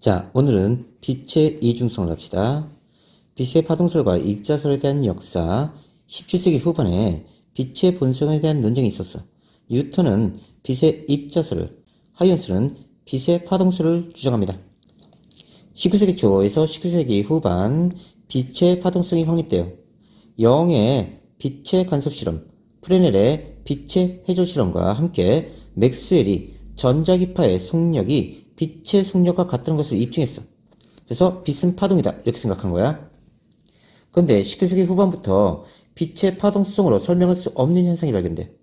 자, 오늘은 빛의 이중성을 합시다. 빛의 파동설과 입자설에 대한 역사, 17세기 후반에 빛의 본성에 대한 논쟁이 있었어. 뉴턴은 빛의 입자설을, 하이언스는 빛의 파동설을 주장합니다. 19세기 초에서 19세기 후반 빛의 파동성이 확립되어 영의 빛의 간섭실험, 프레넬의 빛의 해결실험과 함께 맥스웰이 전자기파의 속력이 빛의 속력과 같다는 것을 입증했어. 그래서 빛은 파동이다 이렇게 생각한 거야. 그런데 19세기 후반부터 빛의 파동성으로 설명할 수 없는 현상이 발견돼.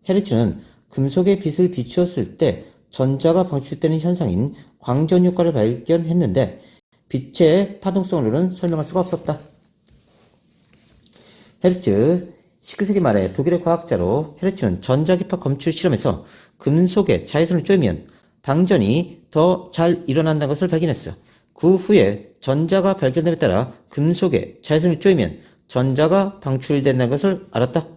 헤르츠는 금속에 빛을 비추었을 때 전자가 방출되는 현상인 광전 효과를 발견했는데 빛의 파동성으로는 설명할 수가 없었다. 헤르츠, 19세기 말에 독일의 과학자로 헤르츠는 전자기파 검출 실험에서 금속에 자외선을 쬐면 방전이 더 잘 일어난다는 것을 발견했어. 그 후에 전자가 발견됨에 따라 금속에 자외선을 쬐면 전자가 방출된다는 것을 알았다.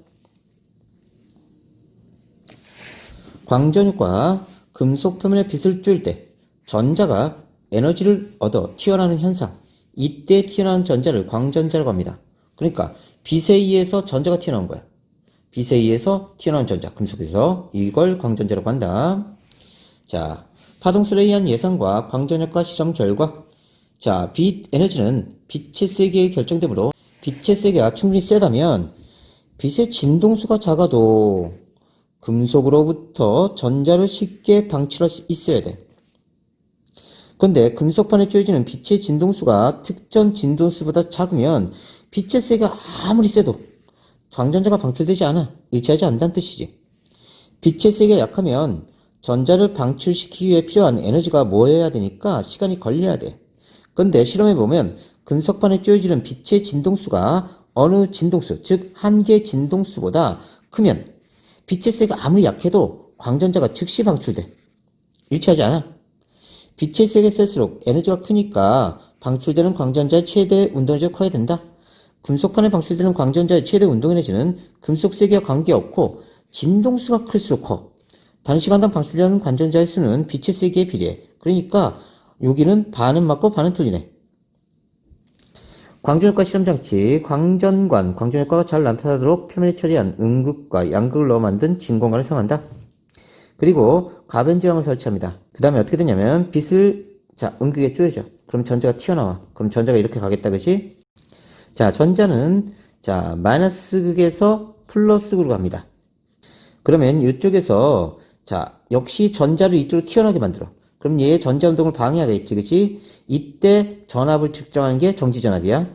광전효과, 금속 표면에 빛을 쬐을 때 전자가 에너지를 얻어 튀어나오는 현상, 이때 튀어나온 전자를 광전자라고 합니다. 그러니까 빛에 의해서 전자가 튀어나온 거야. 빛에 의해서 튀어나온 전자, 금속에서 이걸 광전자라고 한다. 자, 파동설에 의한 예상과 광전효과 실험 결과. 자, 빛 에너지는 빛의 세기에 결정되므로 빛의 세기가 충분히 세다면 빛의 진동수가 작아도 금속으로부터 전자를 쉽게 방출할 수 있어야 돼. 그런데 금속판에 쬐어지는 빛의 진동수가 특정 진동수보다 작으면 빛의 세기가 아무리 세도 광전자가 방출되지 않아. 일치하지 않는다는 뜻이지. 빛의 세기가 약하면 전자를 방출시키기 위해 필요한 에너지가 모여야 되니까 시간이 걸려야 돼. 그런데 실험해보면 금속판에 쬐어지는 빛의 진동수가 어느 진동수, 즉 한 개 진동수보다 크면 빛의 세기가 아무리 약해도 광전자가 즉시 방출돼. 일치하지 않아. 빛의 세기가 셀수록 에너지가 크니까 방출되는 광전자의 최대 운동에너지가 커야 된다. 금속판에 방출되는 광전자의 최대 운동에너지는 금속 세기와 관계없고 진동수가 클수록 커. 단시간당 방출되는 광전자의 수는 빛의 세기에 비례해. 그러니까 여기는 반은 맞고 반은 틀리네. 광전효과 실험장치, 광전관, 광전효과가 잘 나타나도록 표면에 처리한 음극과 양극을 넣어 만든 진공관을 사용한다. 그리고 가변저항을 설치합니다. 그 다음에 어떻게 되냐면 빛을 음극에 쪼여줘. 그럼 전자가 튀어나와. 그럼 전자가 이렇게 가겠다, 그치? 자, 전자는 마이너스 극에서 플러스 극으로 갑니다. 그러면 이쪽에서 역시 전자를 이쪽으로 튀어나오게 만들어. 그럼 얘의 전자 운동을 방해하겠지, 그치? 이때 전압을 측정하는 게 정지전압이야.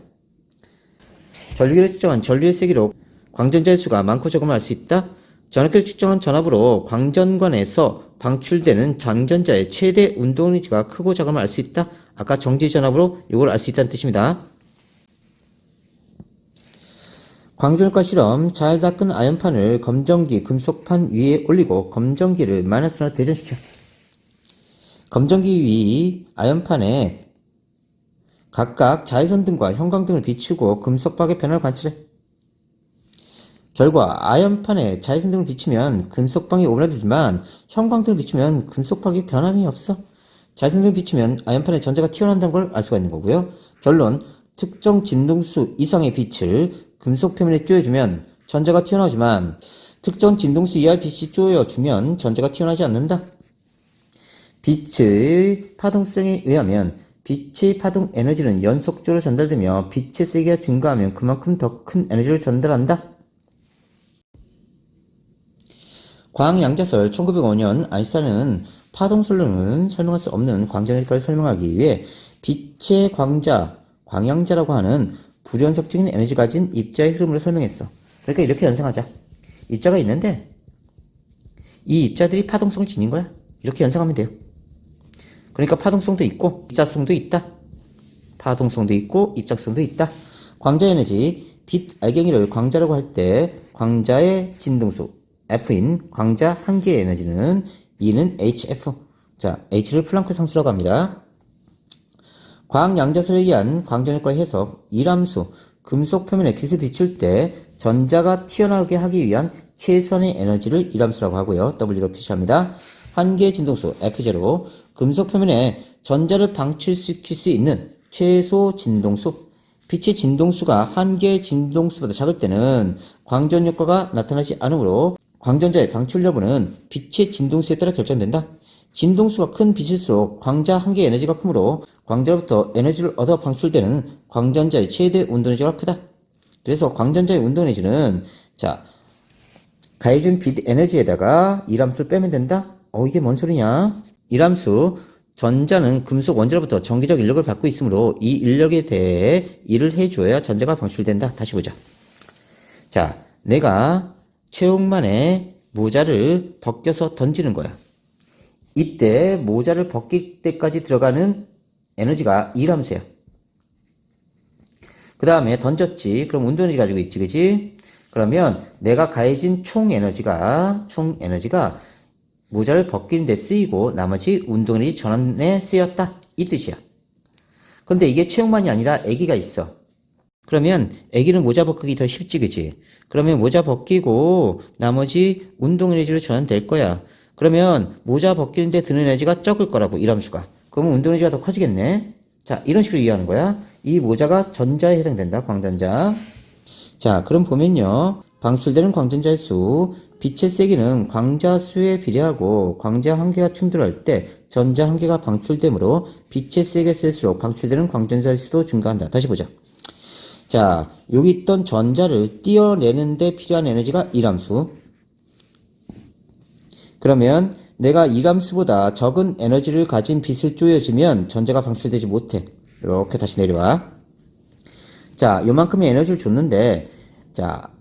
전류를 측정한 전류의 세기로 광전자의 수가 많고 적음을 알 수 있다. 전압계를 측정한 전압으로 광전관에서 방출되는 광전자의 최대 운동에너지가 크고 작음을 알 수 있다. 아까 정지전압으로 이걸 알 수 있다는 뜻입니다. 광전효과 실험, 잘 닦은 아연판을 검정기 금속판 위에 올리고 검정기를 마이너스로 대전시켜. 검정기 위 아연판에 각각 자외선등과 형광등을 비추고 금속박의 변화를 관찰해. 결과 아연판에 자외선등을 비추면 금속방이 오므라들지만 형광등을 비추면 금속박이 변함이 없어. 자외선등을 비추면 아연판에 전자가 튀어나온다는 걸 알 수가 있는 거고요. 결론, 특정 진동수 이상의 빛을 금속 표면에 쪼여주면 전자가 튀어나오지만 특정 진동수 이하의 빛이 쪼여주면 전자가 튀어나오지 않는다. 빛의 파동성에 의하면 빛의 파동 에너지는 연속적으로 전달되며 빛의 세기가 증가하면 그만큼 더 큰 에너지를 전달한다. 광양자설 1905년 아인슈타인은 파동설로는 설명할 수 없는 광전효과를 설명하기 위해 빛의 광양자라고 하는 불연속적인 에너지 가진 입자의 흐름으로 설명했어. 그러니까 이렇게 연상하자. 입자가 있는데 이 입자들이 파동성을 지닌 거야. 이렇게 연상하면 돼요. 그러니까 파동성도 있고 입자성도 있다. 파동성도 있고 입자성도 있다. 광자 에너지, 빛 알갱이를 광자라고 할 때 광자의 진동수 F인 광자 한 개의 에너지는 E는 HF. H를 플랑크 상수라고 합니다. 광양자설에 의한 광전효과의 해석, 이람수, 금속 표면에 빛을 비출 때 전자가 튀어나오게 하기 위한 최소한의 에너지를 이람수라고 하고요. W로 표시합니다. 한 개의 진동수 F0, 금속 표면에 전자를 방출시킬 수 있는 최소 진동수. 빛의 진동수가 한 개의 진동수보다 작을 때는 광전 효과가 나타나지 않으므로 광전자의 방출 여부는 빛의 진동수에 따라 결정된다. 진동수가 큰 빛일수록 광자 한 개의 에너지가 크므로 광자로부터 에너지를 얻어 방출되는 광전자의 최대 운동에너지가 크다. 그래서 광전자의 운동에너지는 가해준 빛 에너지에다가 이함수를 빼면 된다. 이게 뭔 소리냐? 이함수, 전자는 금속 원자로부터 전기적 인력을 받고 있으므로 이 인력에 대해 일을 해줘야 전자가 방출된다. 다시 보자. 내가 최홍만의 모자를 벗겨서 던지는 거야. 이때 모자를 벗길 때까지 들어가는 에너지가 이함수야. 그 다음에 던졌지. 그럼 운동에너지 가지고 있지, 그지? 그러면 내가 가해진 총 에너지가 모자를 벗기는 데 쓰이고 나머지 운동에너지 전환에 쓰였다. 이 뜻이야. 근데 이게 최홍만이 아니라 애기가 있어. 그러면 애기는 모자 벗기기 더 쉽지, 그지? 그러면 모자 벗기고 나머지 운동에너지로 전환될 거야. 그러면 모자 벗기는데 드는 에너지가 적을 거라고, 이함수가. 그러면 운동에너지가 더 커지겠네? 이런 식으로 이해하는 거야. 이 모자가 전자에 해당된다, 광전자. 그럼 보면요. 방출되는 광전자의 수, 빛의 세기는 광자 수에 비례하고 광자 한 개가 충돌할 때 전자 한 개가 방출되므로 빛의 세기가 셀수록 방출되는 광전자의 수도 증가한다. 다시 보자. 여기 있던 전자를 띄어내는데 필요한 에너지가 이함수. 그러면 내가 이함수보다 적은 에너지를 가진 빛을 쪼여주면 전자가 방출되지 못해. 이렇게 다시 내려와. 요만큼의 에너지를 줬는데,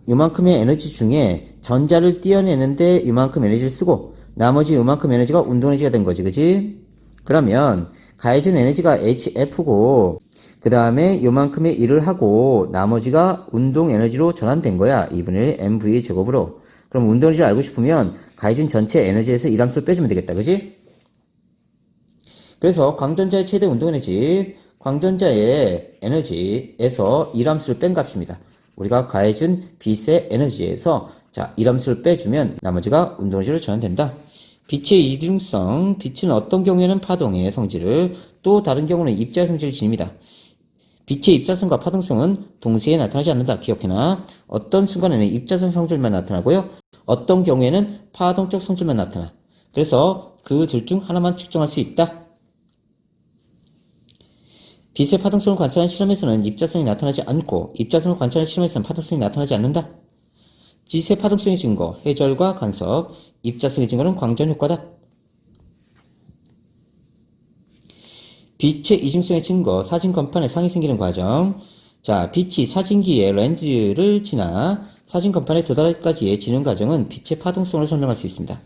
요만큼의 에너지 중에 전자를 띄어내는데 요만큼 에너지를 쓰고, 나머지 요만큼 에너지가 운동에너지가 된 거지, 그지? 그러면, 가해준 에너지가 HF고, 그 다음에 요만큼의 일을 하고, 나머지가 운동에너지로 전환된 거야. 2분의 1 mv 제곱으로. 그럼 운동에너지를 알고 싶으면, 가해준 전체 에너지에서 이함수를 빼주면 되겠다, 그지? 그래서 광전자의 최대 운동에너지, 광전자의 에너지에서 이함수를 뺀 값입니다. 우리가 가해준 빛의 에너지에서 이함수를 빼주면 나머지가 운동에너지로 전환된다. 빛의 이중성, 빛은 어떤 경우에는 파동의 성질을, 또 다른 경우는 입자의 성질을 지닙니다. 빛의 입자성과 파동성은 동시에 나타나지 않는다. 기억해놔. 어떤 순간에는 입자성 성질만 나타나고요. 어떤 경우에는 파동적 성질만 나타나. 그래서 그 둘 중 하나만 측정할 수 있다. 빛의 파동성을 관찰하는 실험에서는 입자성이 나타나지 않고 입자성을 관찰하는 실험에서는 파동성이 나타나지 않는다. 빛의 파동성의 증거, 해절과 간섭, 입자성의 증거는 광전 효과다. 빛의 이중성의 증거, 사진 건판에 상이 생기는 과정. 빛이 사진기의 렌즈를 지나 사진 건판에 도달하기까지의 진행 과정은 빛의 파동성으로 설명할 수 있습니다.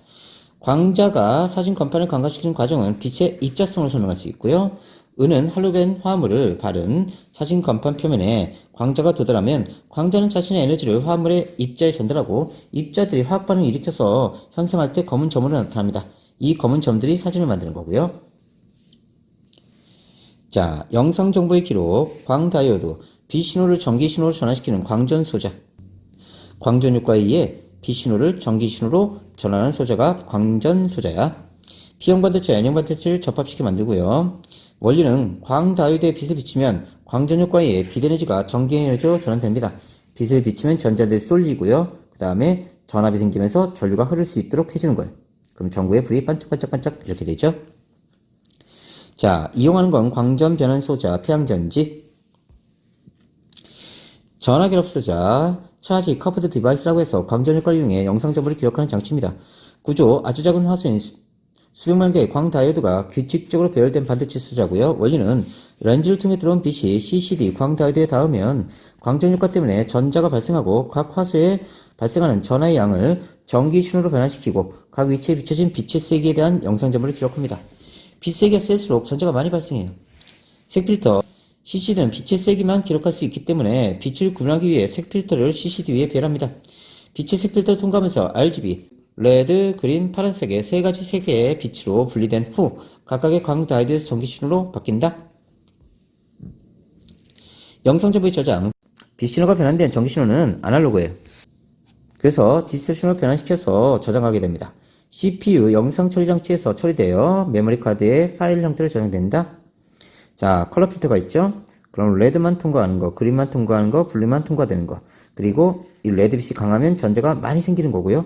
광자가 사진 건판을 광각시키는 과정은 빛의 입자성으로 설명할 수 있고요. 은은 할로겐 화합물을 바른 사진 건판 표면에 광자가 도달하면 광자는 자신의 에너지를 화합물의 입자에 전달하고 입자들이 화학 반응을 일으켜서 현상할 때 검은 점으로 나타납니다. 이 검은 점들이 사진을 만드는 거고요. 영상 정보의 기록, 광다이오드, 빛신호를 전기신호로 전환시키는 광전 소자. 광전 효과에 의해 빛신호를 전기신호로 전환하는 소자가 광전 소자야. P형 반도체, N형 반도체를 접합시켜 만들고요. 원리는 광다이오드에 빛을 비추면 광전 효과에 의해 빛 에너지가 전기 에너지로 전환됩니다. 빛을 비추면 전자들이 쏠리고요. 그 다음에 전압이 생기면서 전류가 흐를 수 있도록 해주는 거예요. 그럼 전구에 불이 반짝반짝반짝 이렇게 되죠. 이용하는 건 광전 변환 소자, 태양전지. 전화결합 소자, 차지 커브드 디바이스라고 해서 광전 효과를 이용해 영상 정보를 기록하는 장치입니다. 구조, 아주 작은 화소인 수백만 개의 광다이오드가 규칙적으로 배열된 반도체 소자고요. 원리는 렌즈를 통해 들어온 빛이 CCD 광다이오드에 닿으면 광전 효과 때문에 전자가 발생하고 각 화소에 발생하는 전하의 양을 전기 신호로 변환시키고 각 위치에 비춰진 빛의 세기에 대한 영상 정보를 기록합니다. 빛 세기가 셀수록 전자가 많이 발생해요. 색필터, CCD는 빛의 세기만 기록할 수 있기 때문에 빛을 구분하기 위해 색필터를 CCD 위에 배열합니다. 빛의 색필터를 통과하면서 RGB, 레드, 그린, 파란색의 세 가지 색의 빛으로 분리된 후 각각의 광다이오드에서 전기신호로 바뀐다. 영상정보의 저장, 빛신호가 변환된 전기신호는 아날로그예요. 그래서 디지털 신호를 변환시켜서 저장하게 됩니다. CPU 영상 처리 장치에서 처리되어 메모리 카드에 파일 형태로 저장된다. 자, 컬러 필터가 있죠? 그럼 레드만 통과하는 거, 그린만 통과하는 거, 블루만 통과되는 거. 그리고 이 레드빛이 강하면 전자가 많이 생기는 거고요.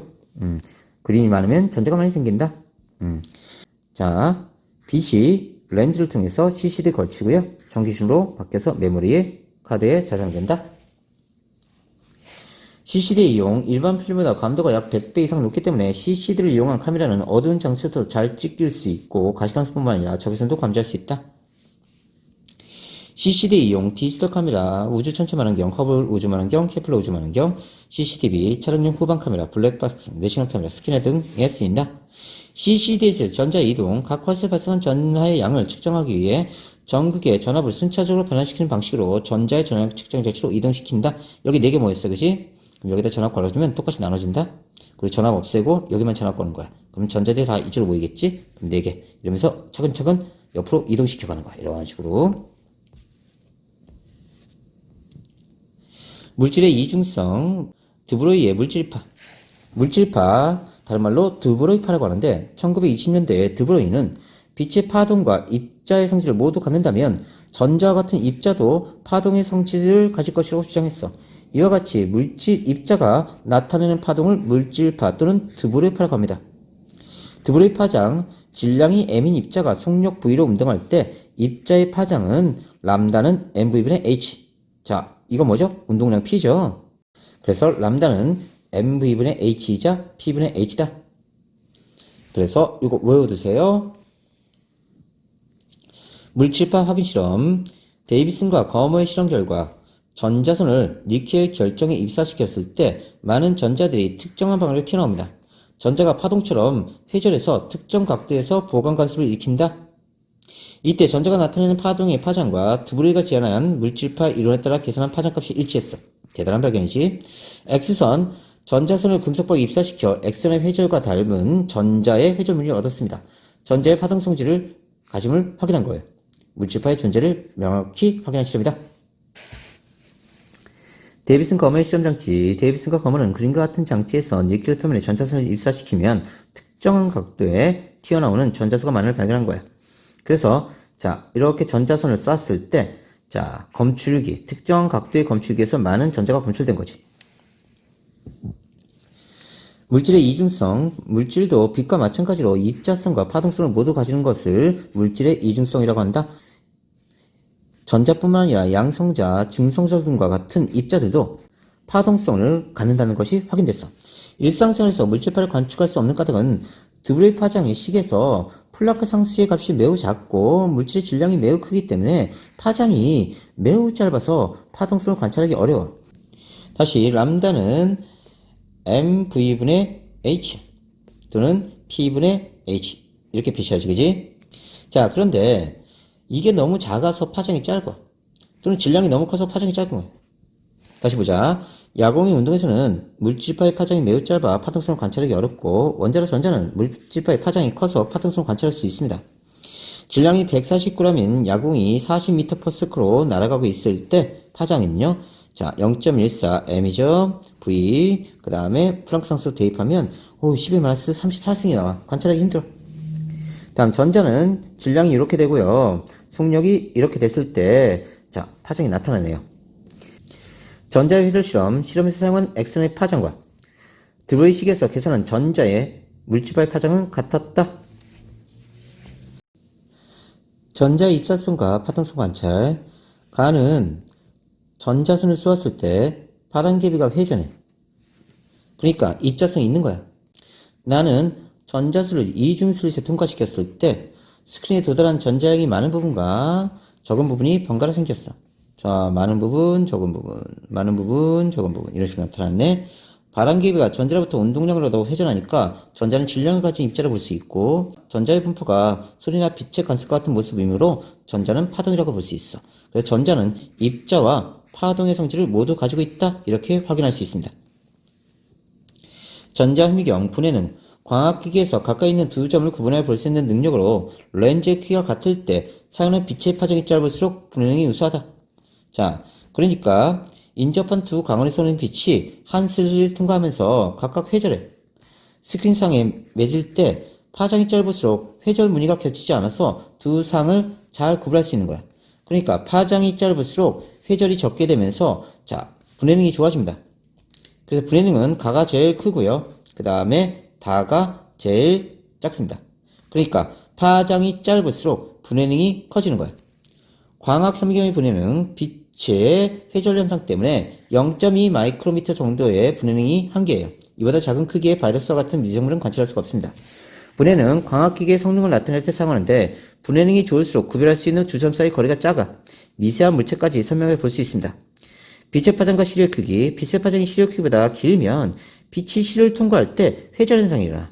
그린이 많으면 전자가 많이 생긴다. 자, 빛이 렌즈를 통해서 CCD에 걸치고요. 전기줄로 바뀌어서 메모리에 카드에 저장된다. CCD 이용 일반 필름보다 감도가 약 100배 이상 높기 때문에 CCD를 이용한 카메라는 어두운 장소에서 잘 찍힐 수 있고 가시광선뿐만 아니라 적외선도 감지할 수 있다. CCD 이용 디지털 카메라, 우주 천체 망원경, 허블 우주 망원경, 케플러 우주 망원경, CCTV, 촬영용 후방 카메라, 블랙박스, 내시경 카메라, 스캐너 등에 쓰인다. CCD에서 전자 이동, 각 화소에 발생한 전하의 양을 측정하기 위해 전극의 전압을 순차적으로 변화시키는 방식으로 전자의 전압 측정 장치로 이동시킨다. 여기 4개 모였어, 그지? 그럼 여기다 전압 걸어주면 똑같이 나눠진다. 그리고 전압 없애고 여기만 전압 거는 거야. 그럼 전자들이 다 이쪽으로 모이겠지? 그럼 4개. 이러면서 차근차근 옆으로 이동시켜가는 거야. 이런 식으로. 물질의 이중성, 드브로이의 물질파. 물질파, 다른 말로 드브로이파라고 하는데 1920년대에 드브로이는 빛의 파동과 입자의 성질을 모두 갖는다면 전자와 같은 입자도 파동의 성질을 가질 것이라고 주장했어. 이와 같이 물질 입자가 나타내는 파동을 물질파 또는 드브로이파라고 합니다. 드브로이 파장, 질량이 m인 입자가 속력 V로 운동할 때 입자의 파장은 람다는 mv분의 h. 자, 이거 뭐죠? 운동량 P죠? 그래서 람다는 mv분의 h이자 P분의 h다. 그래서 이거 외워두세요. 물질파 확인 실험. 데이비슨과 거머의 실험 결과 전자선을 니켈 결정에 입사시켰을 때 많은 전자들이 특정한 방향으로 튀어나옵니다. 전자가 파동처럼 회전해서 특정 각도에서 보강 관습을 일으킨다. 이때 전자가 나타내는 파동의 파장과 드브로이가 제안한 물질파 이론에 따라 계산한 파장값이 일치했어. 대단한 발견이지. X선, 전자선을 금속박에 입사시켜 X선의 회전과 닮은 전자의 회전물을 얻었습니다. 전자의 파동 성질을 가짐을 확인한 거예요. 물질파의 존재를 명확히 확인한 실험이다. 데이비슨 거머의 실험장치. 데이비슨과 거머는 그림과 같은 장치에서 니켈 표면에 전자선을 입사시키면 특정한 각도에 튀어나오는 전자수가 많음을 발견한 거야. 그래서 자, 이렇게 전자선을 쐈을 때 자, 검출기, 특정한 각도의 검출기에서 많은 전자가 검출된 거지. 물질의 이중성, 물질도 빛과 마찬가지로 입자성과 파동성을 모두 가지는 것을 물질의 이중성이라고 한다. 전자뿐만 아니라 양성자, 중성자 등과 같은 입자들도 파동성을 갖는다는 것이 확인됐어. 일상생활에서 물질파를 관측할 수 없는 까닭은 드브로이 파장의 식에서 플랑크 상수의 값이 매우 작고 물질의 질량이 매우 크기 때문에 파장이 매우 짧아서 파동성을 관찰하기 어려워. 다시 람다는 mv분의 h 또는 p분의 h 이렇게 표시하지, 그지? 자, 그런데 이게 너무 작아서 파장이 짧아. 또는 질량이 너무 커서 파장이 짧은 거야. 다시 보자. 야광의 운동에서는 물질파의 파장이 매우 짧아 파동성을 관찰하기 어렵고 원자로 전자는 물질파의 파장이 커서 파동성을 관찰할 수 있습니다. 질량이 149g인 야광이 40m/s로 날아가고 있을 때 파장은요. 자, 0.14m이죠. V 그 다음에 플랑크 상수 대입하면 10-34승이 나와. 관찰하기 힘들어. 다음 전자는 질량이 이렇게 되고요. 속력이 이렇게 됐을 때 자, 파장이 나타나네요. 전자의 회전 실험, 실험에서 사용한 X선의 파장과 드브로이 식에서 계산한 전자의 물질파의 파장은 같았다. 전자의 입사성과 파동성 관찰. 가는 전자선을 쏘았을 때 바람개비가 회전해. 그러니까 입자성이 있는 거야. 나는 전자수를 이중슬릿에 통과시켰을 때 스크린에 도달한 전자량이 많은 부분과 적은 부분이 번갈아 생겼어. 자, 많은 부분, 적은 부분, 많은 부분, 적은 부분 이런 식으로 나타났네. 바람개비가 전자로부터 운동량을 얻어 회전하니까 전자는 질량을 가진 입자를 볼 수 있고 전자의 분포가 소리나 빛의 관습과 같은 모습이므로 전자는 파동이라고 볼 수 있어. 그래서 전자는 입자와 파동의 성질을 모두 가지고 있다 이렇게 확인할 수 있습니다. 전자현미경 분해는 광학기기에서 가까이 있는 두 점을 구분해 볼 수 있는 능력으로 렌즈의 크기가 같을 때 사용하는 빛의 파장이 짧을수록 분해능이 우수하다. 자, 그러니까 인접한 두 광원에서 오는 빛이 한 슬릿을 통과하면서 각각 회전해. 스크린상에 맺을 때 파장이 짧을수록 회절 무늬가 겹치지 않아서 두 상을 잘 구분할 수 있는 거야. 그러니까 파장이 짧을수록 회절이 적게 되면서 자, 분해능이 좋아집니다. 그래서 분해능은 가가 제일 크고요. 그 다음에 다가 제일 작습니다. 그러니까 파장이 짧을수록 분해능이 커지는 거예요. 광학 현미경의 분해능, 빛의 회절 현상 때문에 0.2 마이크로미터 정도의 분해능이 한계예요. 이보다 작은 크기의 바이러스와 같은 미생물은 관찰할 수가 없습니다. 분해능, 광학기계의 성능을 나타낼 때 사용하는데 분해능이 좋을수록 구별할 수 있는 주점 사이 거리가 작아 미세한 물체까지 선명하게 볼 수 있습니다. 빛의 파장과 시료의 크기, 빛의 파장이 시료 크기보다 길면 빛이 시료를 통과할 때 회절 현상이 일어나.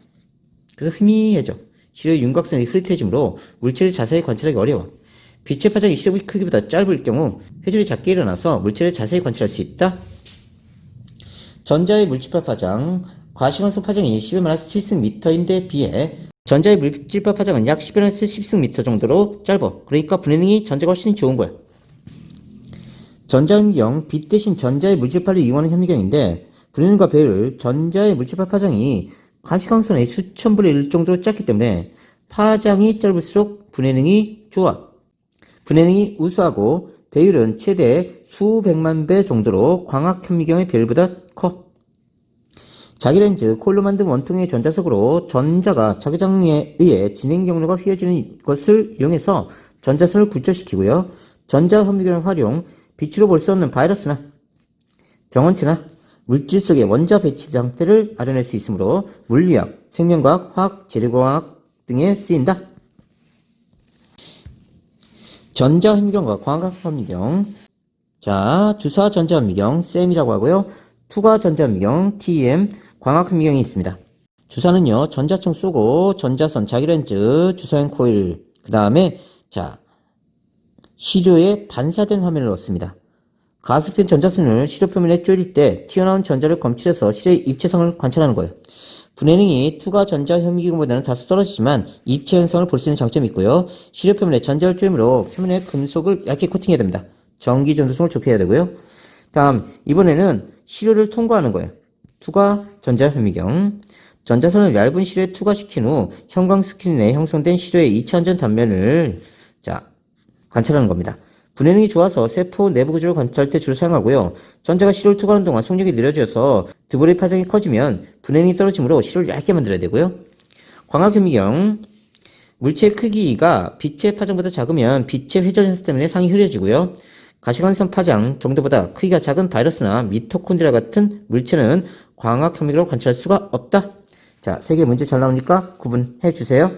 그래서 희미해져. 시료의 윤곽선이 흐릿해지므로 물체를 자세히 관찰하기 어려워. 빛의 파장이 시료의 크기보다 짧을 경우 회절이 작게 일어나서 물체를 자세히 관찰할 수 있다. 전자의 물질파 파장, 과시광선 파장이 10-7승미터인데 비해 전자의 물질파 파장은 약 10-10승미터 정도로 짧아. 그러니까 분해능이 전자가 훨씬 좋은 거야. 전자현미경, 빛 대신 전자의 물질파를 이용하는 현미경인데 분해능과 배율, 전자의 물질파 파장이 가시광선의 수천분의 1 정도로 작기 때문에 파장이 짧을수록 분해능이 좋아. 분해능이 우수하고 배율은 최대 수백만 배 정도로 광학현미경의 배율보다 커. 자기렌즈, 콜로 만든 원통의 전자석으로 전자가 자기장에 의해 진행 경로가 휘어지는 것을 이용해서 전자선을 굴절시키고요. 전자현미경을 활용, 빛으로 볼 수 없는 바이러스나 병원체나 물질 속의 원자 배치 상태를 알아낼 수 있으므로 물리학, 생명과학, 화학, 재료과학 등에 쓰인다. 전자현미경과 광학현미경. 자, 주사 전자현미경, SEM이라고 하고요. 투과 전자현미경, TEM, 광학현미경이 있습니다. 주사는요, 전자총 쏘고, 전자선, 자기렌즈, 주사용 코일, 그 다음에, 자, 시료에 반사된 화면을 넣습니다. 가속된 전자선을 시료 표면에 쪼일 때 튀어나온 전자를 검출해서 실의 입체성을 관찰하는 거예요. 분해능이 투과 전자 현미경보다는 다소 떨어지지만 입체 현상을 볼 수 있는 장점이 있고요. 시료 표면에 전자를 쪼임으로 표면에 금속을 얇게 코팅해야 됩니다. 전기 전도성을 좋게 해야 되고요. 다음, 이번에는 시료를 통과하는 거예요. 투과 전자 현미경. 전자선을 얇은 시료에 투과시킨 후 형광 스크린에 형성된 시료의 2차 안전 단면을 자, 관찰하는 겁니다. 분해능이 좋아서 세포 내부 구조를 관찰할 때 주로 사용하고요. 전자가 시료를 투과하는 동안 속력이 느려져서 드볼의 파장이 커지면 분해능이 떨어지므로 시료를 얇게 만들어야 되고요. 광학현미경, 물체의 크기가 빛의 파장보다 작으면 빛의 회전 현상 때문에 상이 흐려지고요. 가시광선 파장 정도보다 크기가 작은 바이러스나 미토콘드리아 같은 물체는 광학현미경으로 관찰할 수가 없다. 자, 3개 문제 잘 나오니까 구분해 주세요.